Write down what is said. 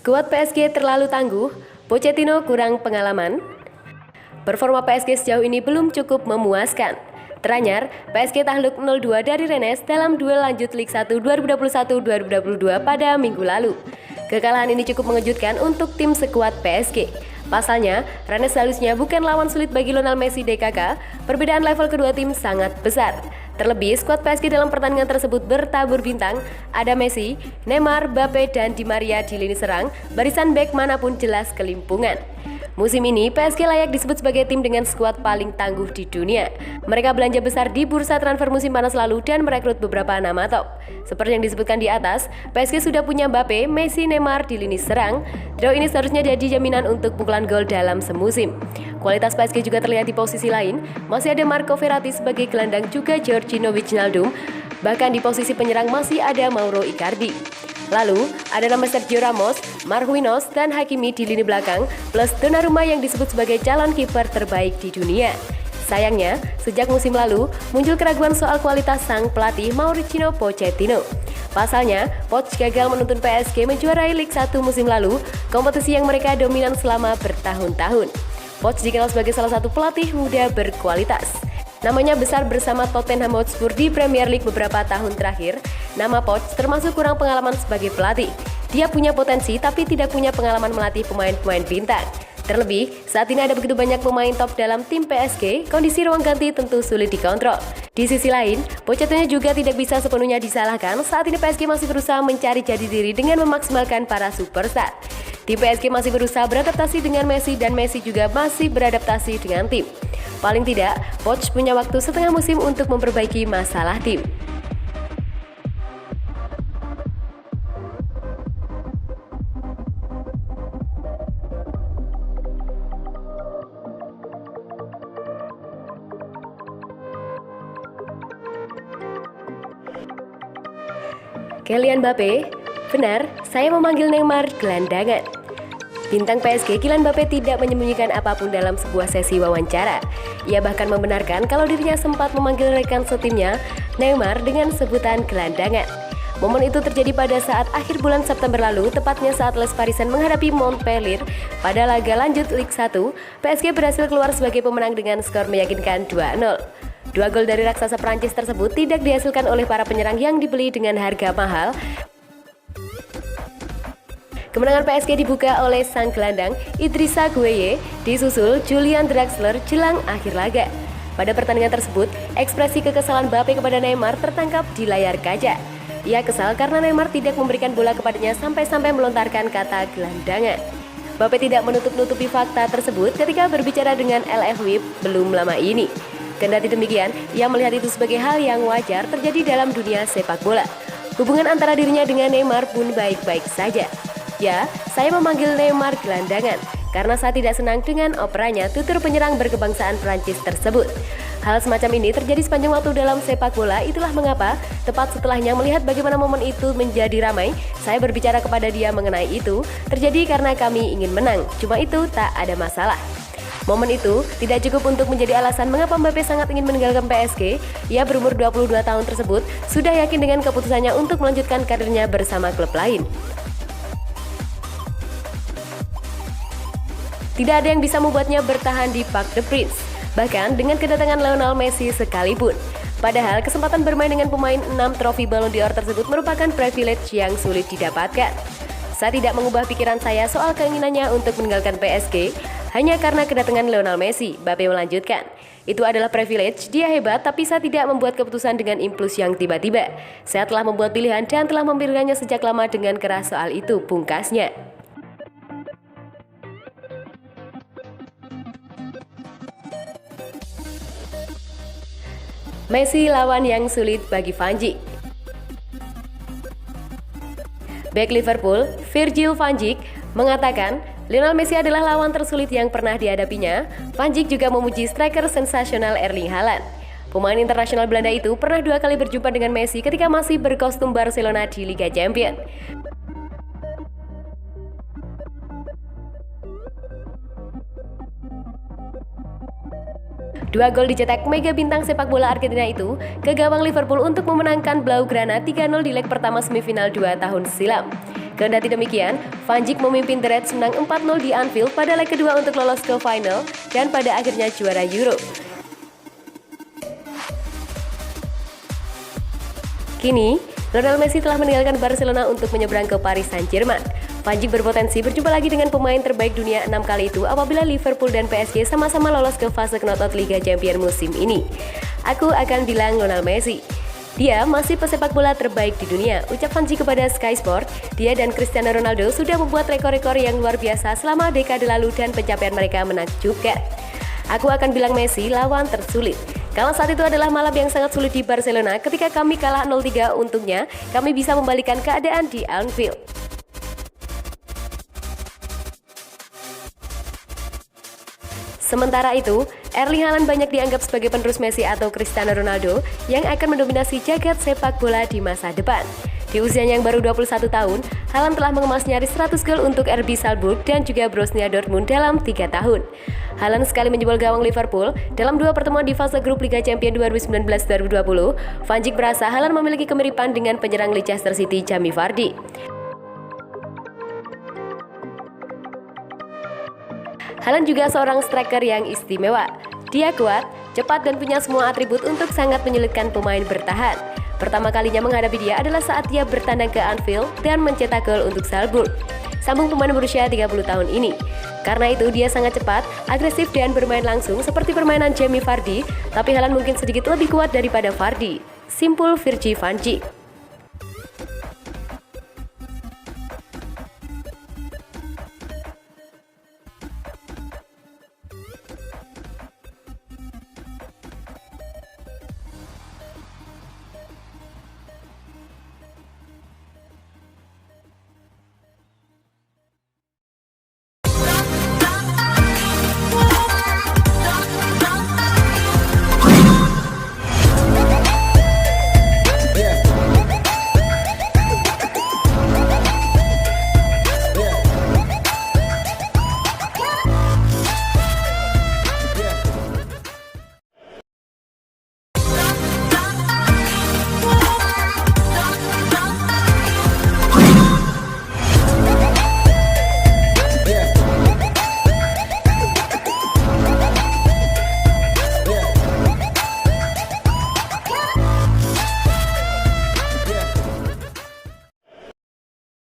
Skuad PSG terlalu tangguh, Pochettino kurang pengalaman. Performa PSG sejauh ini belum cukup memuaskan. Teranyar, PSG takluk 0-2 dari Rennes dalam duel lanjut Ligue 1 2021-2022 pada minggu lalu. Kekalahan ini cukup mengejutkan untuk tim skuad PSG. Pasalnya, Rennes seharusnya bukan lawan sulit bagi Lionel Messi DKK, perbedaan level kedua tim sangat besar. Terlebih, skuad PSG dalam pertandingan tersebut bertabur bintang, ada Messi, Neymar, Mbappe, dan Di Maria di lini serang, barisan bek manapun jelas kelimpungan. Musim ini, PSG layak disebut sebagai tim dengan skuad paling tangguh di dunia. Mereka belanja besar di bursa transfer musim panas lalu dan merekrut beberapa nama top. Seperti yang disebutkan di atas, PSG sudah punya Mbappe, Messi, Neymar di lini serang. Trio ini seharusnya jadi jaminan untuk pukulan gol dalam semusim. Kualitas PSG juga terlihat di posisi lain, masih ada Marco Verratti sebagai gelandang juga Georginio Wijnaldum, bahkan di posisi penyerang masih ada Mauro Icardi. Lalu, ada nama Sergio Ramos, Marquinhos, dan Hakimi di lini belakang, plus Donnarumma yang disebut sebagai calon kiper terbaik di dunia. Sayangnya, sejak musim lalu, muncul keraguan soal kualitas sang pelatih Mauricio Pochettino. Pasalnya, Poch gagal menuntun PSG menjuarai Ligue 1 musim lalu, kompetisi yang mereka dominan selama bertahun-tahun. Poch dikenal sebagai salah satu pelatih muda berkualitas. Namanya besar bersama Tottenham Hotspur di Premier League beberapa tahun terakhir. Nama Poch termasuk kurang pengalaman sebagai pelatih. Dia punya potensi tapi tidak punya pengalaman melatih pemain-pemain bintang. Terlebih, saat ini ada begitu banyak pemain top dalam tim PSG, kondisi ruang ganti tentu sulit dikontrol. Di sisi lain, Pochettino juga tidak bisa sepenuhnya disalahkan. Saat ini PSG masih berusaha mencari jati diri dengan memaksimalkan para superstar. Tim PSG masih berusaha beradaptasi dengan Messi dan Messi juga masih beradaptasi dengan tim. Paling tidak, Poch punya waktu setengah musim untuk memperbaiki masalah tim. Kylian Mbappe, benar, saya memanggil Neymar gelandangan. Bintang PSG Kylian Mbappe tidak menyembunyikan apapun dalam sebuah sesi wawancara. Ia bahkan membenarkan kalau dirinya sempat memanggil rekan setimnya Neymar dengan sebutan gelandangan. Momen itu terjadi pada saat akhir bulan September lalu, tepatnya saat Les Parisiens menghadapi Montpellier pada laga lanjut Ligue 1. PSG berhasil keluar sebagai pemenang dengan skor meyakinkan 2-0. Dua gol dari raksasa Prancis tersebut tidak dihasilkan oleh para penyerang yang dibeli dengan harga mahal. Kemenangan PSG dibuka oleh sang gelandang Idrissa Gueye, disusul Julian Draxler jelang akhir laga. Pada pertandingan tersebut, ekspresi kekesalan Mbappe kepada Neymar tertangkap di layar kaca. Ia kesal karena Neymar tidak memberikan bola kepadanya sampai-sampai melontarkan kata gelandangan. Mbappe tidak menutup-nutupi fakta tersebut ketika berbicara dengan LF Wip belum lama ini. Kendati demikian, ia melihat itu sebagai hal yang wajar terjadi dalam dunia sepak bola. Hubungan antara dirinya dengan Neymar pun baik-baik saja. Ya, saya memanggil Neymar gelandangan karena saya tidak senang dengan operannya, tutur penyerang berkebangsaan Prancis tersebut. Hal semacam ini terjadi sepanjang waktu dalam sepak bola, itulah mengapa tepat setelahnya melihat bagaimana momen itu menjadi ramai, saya berbicara kepada dia mengenai itu, terjadi karena kami ingin menang, cuma itu tak ada masalah. Momen itu tidak cukup untuk menjadi alasan mengapa Mbappe sangat ingin meninggalkan PSG. Ia berumur 22 tahun tersebut sudah yakin dengan keputusannya untuk melanjutkan karirnya bersama klub lain. Tidak ada yang bisa membuatnya bertahan di Parc des Princes, bahkan dengan kedatangan Lionel Messi sekalipun. Padahal kesempatan bermain dengan pemain 6 trofi Ballon d'Or tersebut merupakan privilege yang sulit didapatkan. Saya tidak mengubah pikiran saya soal keinginannya untuk meninggalkan PSG hanya karena kedatangan Lionel Messi, Mbappe melanjutkan. Itu adalah privilege, dia hebat, tapi saya tidak membuat keputusan dengan impuls yang tiba-tiba. Saya telah membuat pilihan dan telah memikirkannya sejak lama dengan keras soal itu, pungkasnya. Messi lawan yang sulit bagi Van Dijk. Bek Liverpool, Virgil van Dijk, mengatakan Lionel Messi adalah lawan tersulit yang pernah dihadapinya. Van Dijk juga memuji striker sensasional Erling Haaland. Pemain internasional Belanda itu pernah 2 kali berjumpa dengan Messi ketika masih berkostum Barcelona di Liga Champions. Dua gol dicetak mega bintang sepak bola Argentina itu ke gawang Liverpool untuk memenangkan Blaugrana 3-0 di leg pertama semifinal 2 tahun silam. Kendati demikian, Van Dijk memimpin The Reds menang 4-0 di Anfield pada leg kedua untuk lolos ke final dan pada akhirnya juara Euro. Kini, Lionel Messi telah meninggalkan Barcelona untuk menyeberang ke Paris Saint-Germain. Van Dijk berpotensi berjumpa lagi dengan pemain terbaik dunia 6 kali itu apabila Liverpool dan PSG sama-sama lolos ke fase knockout Liga Champions musim ini. Aku akan bilang Lionel Messi. Dia masih pesepak bola terbaik di dunia, ucap Van Dijk kepada Sky Sport. Dia dan Cristiano Ronaldo sudah membuat rekor-rekor yang luar biasa selama dekade lalu dan pencapaian mereka menakjubkan. Aku akan bilang Messi lawan tersulit. Kalau saat itu adalah malam yang sangat sulit di Barcelona ketika kami kalah 0-3, untungnya kami bisa membalikan keadaan di Anfield. Sementara itu, Erling Haaland banyak dianggap sebagai penerus Messi atau Cristiano Ronaldo yang akan mendominasi jagat sepak bola di masa depan. Di usianya yang baru 21 tahun, Haaland telah mengemas nyaris 100 gol untuk RB Salzburg dan juga Borussia Dortmund dalam 3 tahun. Haaland sekali menjebol gawang Liverpool dalam 2 pertemuan di fase grup Liga Champions 2019-2020. Van Dijk merasa Haaland memiliki kemiripan dengan penyerang Leicester City Jamie Vardy. Haaland juga seorang striker yang istimewa. Dia kuat, cepat dan punya semua atribut untuk sangat menyulitkan pemain bertahan. Pertama kalinya menghadapi dia adalah saat dia bertandang ke Anfield dan mencetak gol untuk Salzburg. Sambung pemain berusia 30 tahun ini. Karena itu dia sangat cepat, agresif dan bermain langsung seperti permainan Jamie Vardy, tapi Haaland mungkin sedikit lebih kuat daripada Vardy. Simpul Virgil van Dijk.